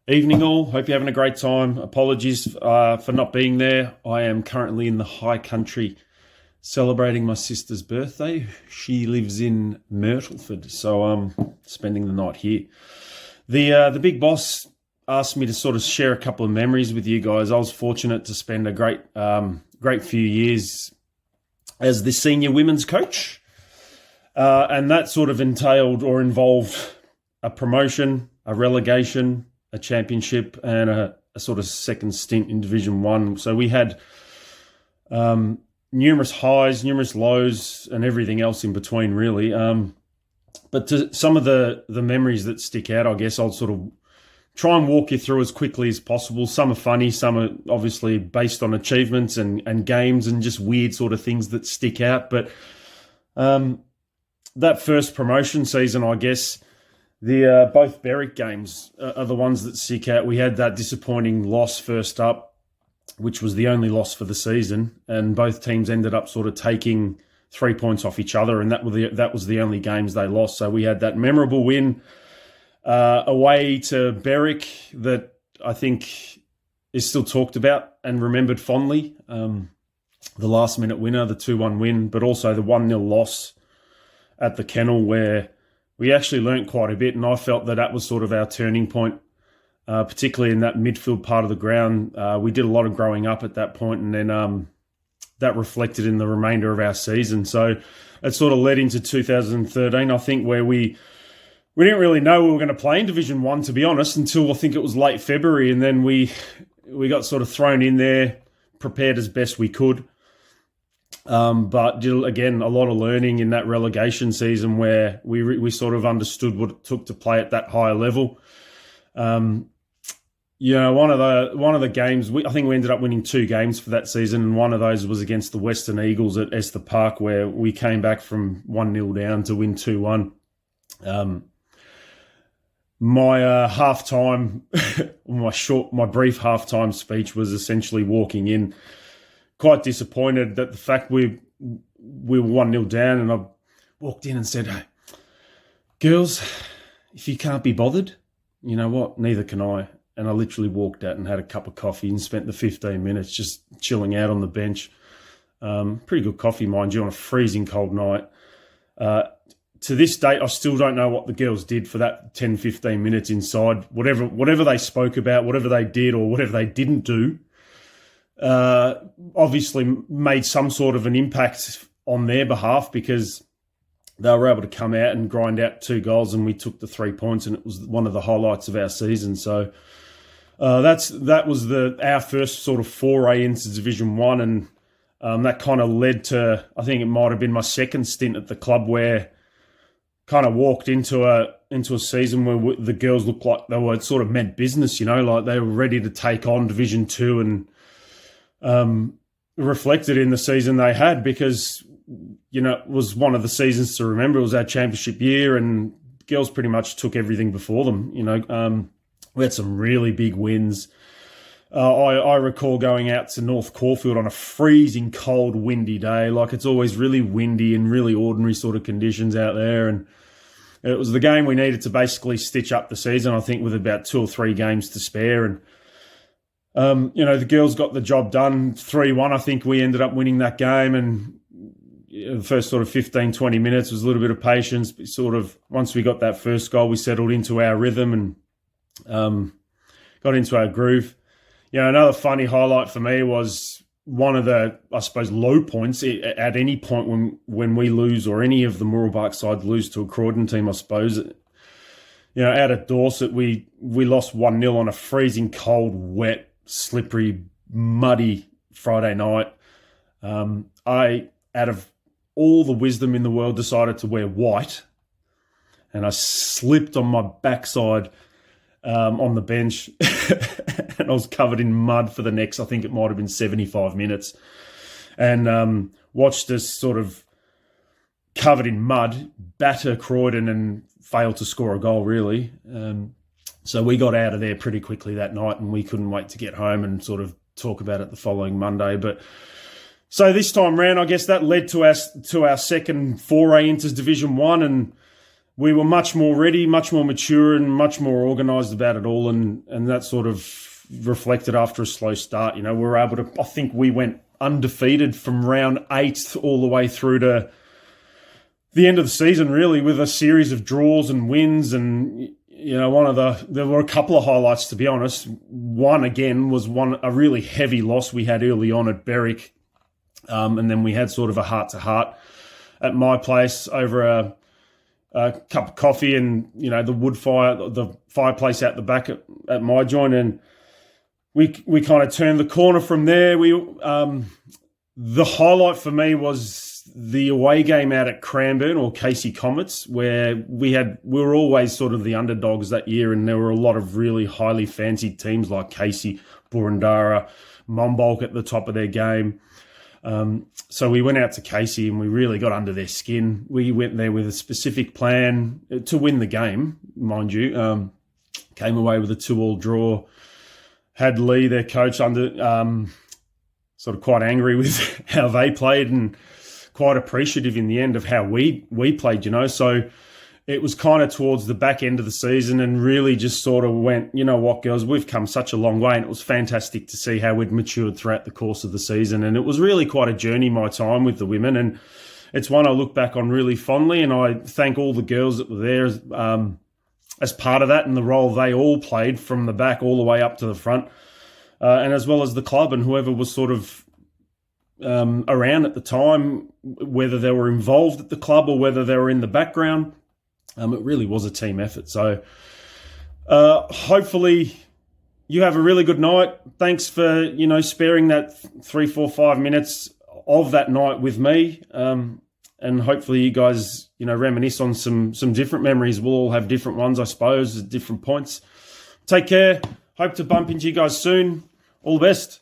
Evening all. Hope you're having a great time. Apologies for not being there. I am currently in the high country celebrating my sister's birthday. She lives in Myrtleford, so I'm spending the night here. The big boss asked me to sort of share a couple of memories with you guys. I was fortunate to spend a great few years as the senior women's coach, and that sort of entailed or involved a promotion, a relegation, a championship, and a sort of second stint in Division 1. So we had numerous highs, numerous lows, and everything else in between, really. But to some of the memories that stick out, I guess I'll sort of try and walk you through as quickly as possible. Some are funny, some are obviously based on achievements and games and just weird sort of things that stick out. But that first promotion season, I guess, the both Berwick games are the ones that stick out. We had that disappointing loss first up, which was the only loss for the season, and both teams ended up sort of taking 3 points off each other, and that was the only games they lost. So we had that memorable win away to Berwick that I think is still talked about and remembered fondly. The last-minute winner, the 2-1 win, but also the 1-0 loss at the Kennel, where we actually learnt quite a bit, and I felt that was sort of our turning point, particularly in that midfield part of the ground. We did a lot of growing up at that point, and then that reflected in the remainder of our season. So it sort of led into 2013, I think, where we didn't really know we were going to play in Division 1, to be honest, until I think it was late February, and then we got sort of thrown in there, prepared as best we could. But again, a lot of learning in that relegation season where we sort of understood what it took to play at that higher level. One of the games, I think we ended up winning 2 games for that season, and one of those was against the Western Eagles at Ester Park, where we came back from 1-0 down to win 2-1. My halftime, my brief halftime speech was essentially walking in quite disappointed that the fact we were 1-0 down, and I walked in and said, "Hey, girls, if you can't be bothered, you know what, neither can I." And I literally walked out and had a cup of coffee and spent the 15 minutes just chilling out on the bench. Pretty good coffee, mind you, on a freezing cold night. To this date, I still don't know what the girls did for that 10, 15 minutes inside. Whatever they spoke about, whatever they did or whatever they didn't do, obviously made some sort of an impact on their behalf, because they were able to come out and grind out 2 goals, and we took the 3 points, and it was one of the highlights of our season. So that was our first sort of foray into Division 1, and that kind of led to, I think it might have been my second stint at the club, where kind of walked into a season where the girls looked like they were sort of meant business, like they were ready to take on Division 2, and reflected in the season they had, because, it was one of the seasons to remember. It was our championship year, and girls pretty much took everything before them. We had some really big wins. I recall going out to North Caulfield on a freezing cold, windy day. Like, it's always really windy and really ordinary sort of conditions out there, and it was the game we needed to basically stitch up the season, I think, with about 2 or 3 games to spare. And the girls got the job done. 3-1, I think we ended up winning that game. And the first sort of 15, 20 minutes was a little bit of patience. But sort of once we got that first goal, we settled into our rhythm and got into our groove. Another funny highlight for me was one of the, I suppose, low points at any point when we lose, or any of the Mooroolbark side lose to a Croydon team, I suppose. Out at Dorset, we lost 1-0 on a freezing cold, wet, slippery, muddy Friday night. I, out of all the wisdom in the world, decided to wear white, and I slipped on my backside on the bench, and I was covered in mud for the next, I think it might have been 75 minutes, and watched us sort of covered in mud batter Croydon and fail to score a goal, really. So we got out of there pretty quickly that night, and we couldn't wait to get home and sort of talk about it the following Monday. But so this time round, I guess that led to our second foray into Division 1, and we were much more ready, much more mature, and much more organised about it all, and that sort of reflected after a slow start. We were able to, I think we went undefeated from round 8 all the way through to the end of the season, really, with a series of draws and wins. And there were a couple of highlights, to be honest. One, again, was a really heavy loss we had early on at Berwick, and then we had sort of a heart-to-heart at my place over a cup of coffee and, the fireplace out the back at my joint. And we kind of turned the corner from there. The highlight for me was the away game out at Cranbourne, or Casey Comets, where we were always sort of the underdogs that year, and there were a lot of really highly fancied teams like Casey, Boroondara, Monbulk at the top of their game. So we went out to Casey and we really got under their skin. We went there with a specific plan to win the game, mind you. Came away with a 2-2 draw. Had Lee, their coach, under sort of quite angry with how they played, and quite appreciative in the end of how we played, So it was kind of towards the back end of the season, and really just sort of went, you know what, girls, we've come such a long way. And it was fantastic to see how we'd matured throughout the course of the season. And it was really quite a journey, my time with the women. And it's one I look back on really fondly. And I thank all the girls that were there as part of that, and the role they all played from the back all the way up to the front. And as well as the club and whoever was sort of around at the time, whether they were involved at the club or whether they were in the background. It really was a team effort. So hopefully you have a really good night. Thanks for, sparing that 3, 4, 5 minutes of that night with me. And hopefully you guys, reminisce on some different memories. We'll all have different ones, I suppose, at different points. Take care. Hope to bump into you guys soon. All the best.